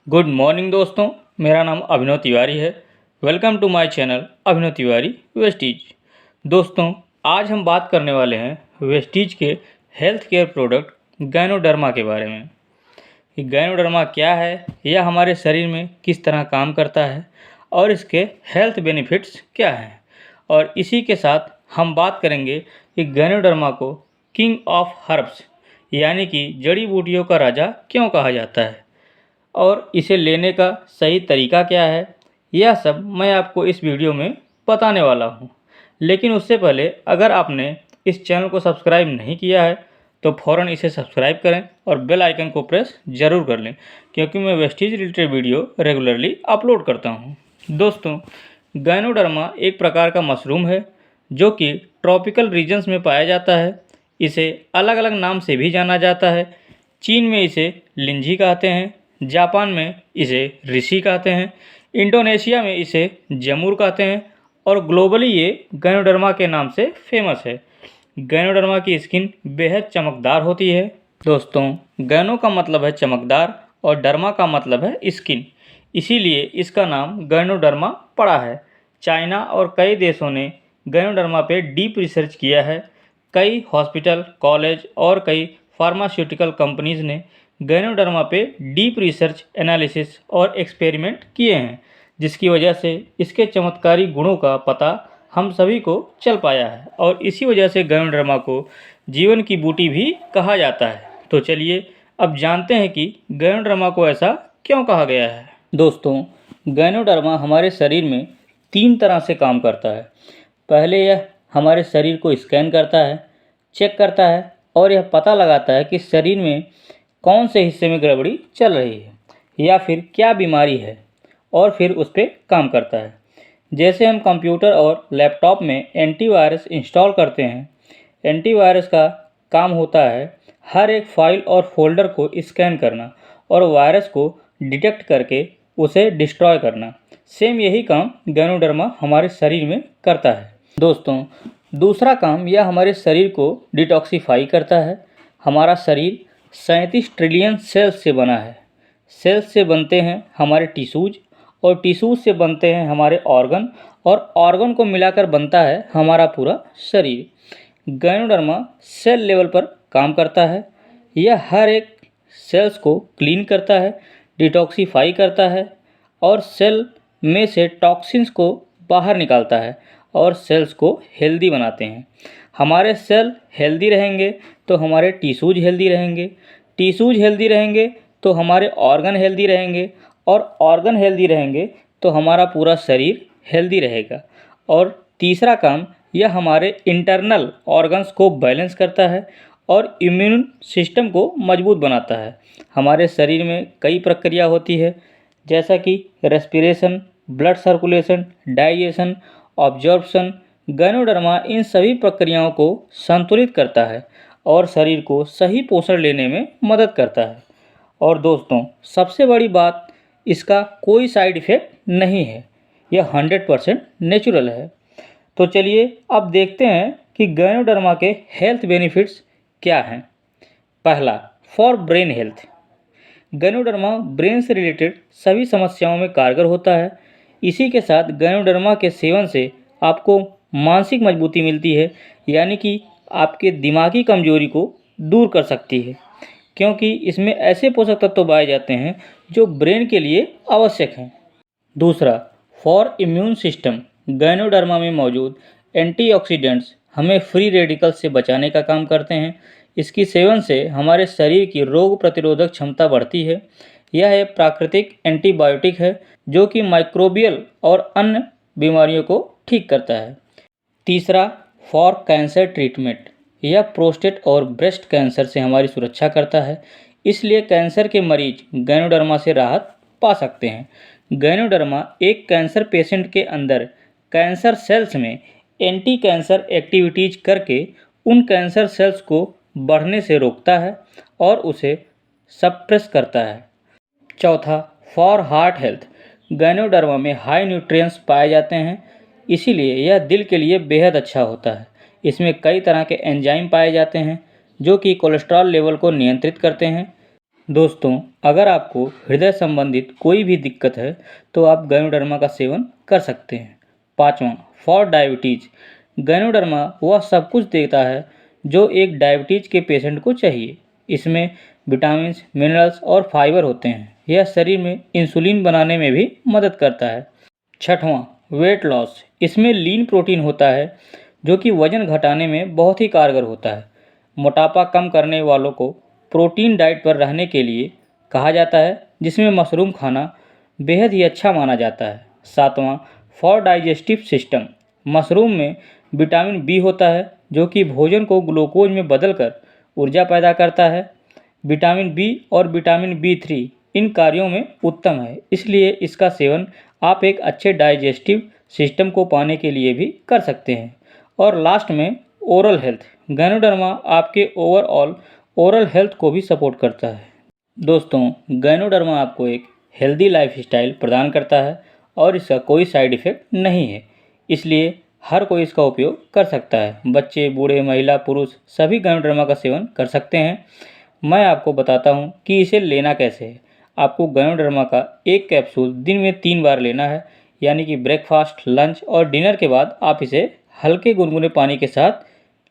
Good morning दोस्तों, मेरा नाम अभिनव तिवारी है। Welcome to my channel Abhinav Tiwari Vestige. दोस्तों, आज हम बात करने वाले हैं वेस्टीज के हेल्थ केयर प्रोडक्ट गैनोडर्मा के बारे में। कि गैनोडर्मा क्या है, यह हमारे शरीर में किस तरह काम करता है और इसके हेल्थ बेनिफिट्स क्या हैं। और इसी के साथ हम बात करेंगे कि गैनोडर्मा को किंग ऑफ हर्ब्स यानी कि जड़ी बूटियों का राजा क्यों कहा जाता है और इसे लेने का सही तरीका क्या है। यह सब मैं आपको इस वीडियो में बताने वाला हूँ। लेकिन उससे पहले अगर आपने इस चैनल को सब्सक्राइब नहीं किया है तो फ़ौरन इसे सब्सक्राइब करें और बेल आइकन को प्रेस ज़रूर कर लें, क्योंकि मैं Vestige related video regularly upload करता हूँ। दोस्तों, गैनोडर्मा एक प्रकार का मशरूम है जो कि ट्रॉपिकल रीजन्स में पाया जाता है। इसे अलग अलग नाम से भी जाना जाता है। चीन में इसे लिंजी कहते हैं, जापान में इसे ऋषि कहते हैं, इंडोनेशिया में इसे जमूर कहते हैं और ग्लोबली ये गैनोडर्मा के नाम से फेमस है। गैनोडर्मा की स्किन बेहद चमकदार होती है। दोस्तों, गैनो का मतलब है चमकदार और डर्मा का मतलब है स्किन, इसीलिए इसका नाम गैनोडर्मा पड़ा है। चाइना और कई देशों ने गैनोडर्मा पे डीप रिसर्च किया है। कई हॉस्पिटल, कॉलेज और कई फार्मास्यूटिकल कंपनीज ने गैनोडर्मा पे डीप रिसर्च, एनालिसिस और एक्सपेरिमेंट किए हैं, जिसकी वजह से इसके चमत्कारी गुणों का पता हम सभी को चल पाया है और इसी वजह से गैनोडर्मा को जीवन की बूटी भी कहा जाता है। तो चलिए अब जानते हैं कि गैनोडर्मा को ऐसा क्यों कहा गया है। दोस्तों, गैनोडर्मा हमारे शरीर में 3 तरह से काम करता है। पहले यह हमारे शरीर को स्कैन करता है, चेक करता है और यह पता लगाता है कि शरीर में कौन से हिस्से में गड़बड़ी चल रही है या फिर क्या बीमारी है, और फिर उस पर काम करता है। जैसे हम कंप्यूटर और लैपटॉप में एंटीवायरस इंस्टॉल करते हैं, एंटीवायरस का काम होता है हर एक फाइल और फोल्डर को स्कैन करना और वायरस को डिटेक्ट करके उसे डिस्ट्रॉय करना। सेम यही काम गैनोडर्मा हमारे शरीर में करता है। दोस्तों, दूसरा काम यह हमारे शरीर को डिटॉक्सिफाई करता है। हमारा शरीर 37 ट्रिलियन सेल्स से बना है। सेल्स से बनते हैं हमारे टिश्यूज और टिश्यूज से बनते हैं हमारे ऑर्गन और ऑर्गन को मिलाकर बनता है हमारा पूरा शरीर। गैनोडर्मा सेल लेवल पर काम करता है। यह हर एक सेल्स को क्लीन करता है, डिटॉक्सिफाई करता है और सेल में से टॉक्सिन्स को बाहर निकालता है और सेल्स को हेल्दी बनाते हैं। हमारे सेल हेल्दी रहेंगे तो हमारे टिश्यूज हेल्दी रहेंगे, टिश्यूज हेल्दी रहेंगे तो हमारे ऑर्गन हेल्दी रहेंगे और ऑर्गन हेल्दी रहेंगे तो हमारा पूरा शरीर हेल्दी रहेगा। और तीसरा काम, यह हमारे इंटरनल ऑर्गन्स को बैलेंस करता है और इम्यून सिस्टम को मजबूत बनाता है। हमारे शरीर में कई प्रक्रिया होती है, जैसा कि respiration, blood circulation, digestion, absorption. Ganoderma इन सभी प्रक्रियाओं को संतुलित करता है और शरीर को सही पोषण लेने में मदद करता है। और दोस्तों, सबसे बड़ी बात, इसका कोई साइड इफ़ेक्ट नहीं है, यह 100% नेचुरल है। तो चलिए अब देखते हैं कि गैनोडर्मा के हेल्थ बेनिफिट्स क्या हैं। पहला, for brain health. Ganoderma brain से रिलेटेड सभी समस्याओं में कारगर होता है। इसी के साथ गैनोडर्मा के सेवन से आपको मानसिक मजबूती मिलती है, यानी कि आपके दिमागी कमजोरी को दूर कर सकती है, क्योंकि इसमें ऐसे पोषक तत्व पाए जाते हैं जो ब्रेन के लिए आवश्यक हैं। दूसरा, फॉर इम्यून सिस्टम। गैनोडर्मा में मौजूद एंटीऑक्सीडेंट्स हमें फ्री रेडिकल्स से बचाने का काम करते हैं। इसकी सेवन से हमारे शरीर की रोग प्रतिरोधक क्षमता बढ़ती है। यह एक प्राकृतिक एंटीबायोटिक है जो कि माइक्रोबियल और अन्य बीमारियों को ठीक करता है। तीसरा, फॉर कैंसर ट्रीटमेंट। यह प्रोस्टेट और ब्रेस्ट कैंसर से हमारी सुरक्षा करता है, इसलिए कैंसर के मरीज गैनोडर्मा से राहत पा सकते हैं। गैनोडर्मा एक कैंसर पेशेंट के अंदर कैंसर सेल्स में एंटी कैंसर एक्टिविटीज करके उन कैंसर सेल्स को बढ़ने से रोकता है और उसे सप्रेस करता है। चौथा, फॉर हार्ट हेल्थ। गैनोडर्मा में हाई न्यूट्रिएंट्स पाए जाते हैं, इसीलिए यह दिल के लिए बेहद अच्छा होता है। इसमें कई तरह के एंजाइम पाए जाते हैं जो कि कोलेस्ट्रॉल लेवल को नियंत्रित करते हैं। दोस्तों, अगर आपको हृदय संबंधित कोई भी दिक्कत है तो आप गैनोडर्मा का सेवन कर सकते हैं। 5वां, फॉर डायबिटीज़। गैनोडर्मा वह सब कुछ देता है जो एक डायबिटीज़ के पेशेंट को चाहिए। इसमें विटामिन्स, मिनरल्स और फाइबर होते हैं। यह शरीर में इंसुलिन बनाने में भी मदद करता है। 6वां, वेट लॉस। इसमें लीन प्रोटीन होता है जो कि वजन घटाने में बहुत ही कारगर होता है। मोटापा कम करने वालों को प्रोटीन डाइट पर रहने के लिए कहा जाता है, जिसमें मशरूम खाना बेहद ही अच्छा माना जाता है। 7वां, फॉर डाइजेस्टिव सिस्टम। मशरूम में विटामिन बी होता है जो कि भोजन को ग्लूकोज में बदलकर ऊर्जा पैदा करता है। विटामिन बी और विटामिन बी3 इन कार्यों में उत्तम है, इसलिए इसका सेवन आप एक अच्छे डाइजेस्टिव सिस्टम को पाने के लिए भी कर सकते हैं। और लास्ट में ओरल हेल्थ। गैनोडर्मा आपके ओवरऑल ओरल हेल्थ को भी सपोर्ट करता है। दोस्तों, गैनोडर्मा आपको एक हेल्दी लाइफस्टाइल प्रदान करता है और इसका कोई साइड इफ़ेक्ट नहीं है, इसलिए हर कोई इसका उपयोग कर सकता है। बच्चे, बूढ़े, महिला, पुरुष सभी गैनोडर्मा का सेवन कर सकते हैं। मैं आपको बताता हूं कि इसे लेना कैसे है। आपको गैनोडर्मा का एक कैप्सूल दिन में 3 बार लेना है, यानी कि ब्रेकफास्ट, लंच और डिनर के बाद आप इसे हल्के गुनगुने पानी के साथ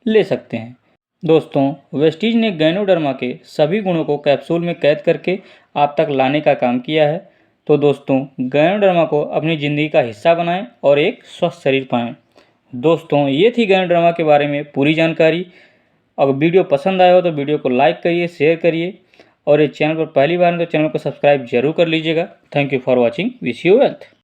ले सकते हैं। दोस्तों, वेस्टीज ने गैनोडर्मा के सभी गुणों को कैप्सूल में कैद करके आप तक लाने का काम किया है। तो दोस्तों, गैनोडर्मा को अपनी ज़िंदगी का हिस्सा बनाएं और एक स्वस्थ शरीर पाएं। दोस्तों, ये थी गैनोडर्मा के बारे में पूरी जानकारी। अगर वीडियो पसंद आया हो तो वीडियो को लाइक करिए, शेयर करिए और ये चैनल पर पहली बार है तो चैनल को सब्सक्राइब जरूर कर लीजिएगा। Thank you for watching. Wish you wealth.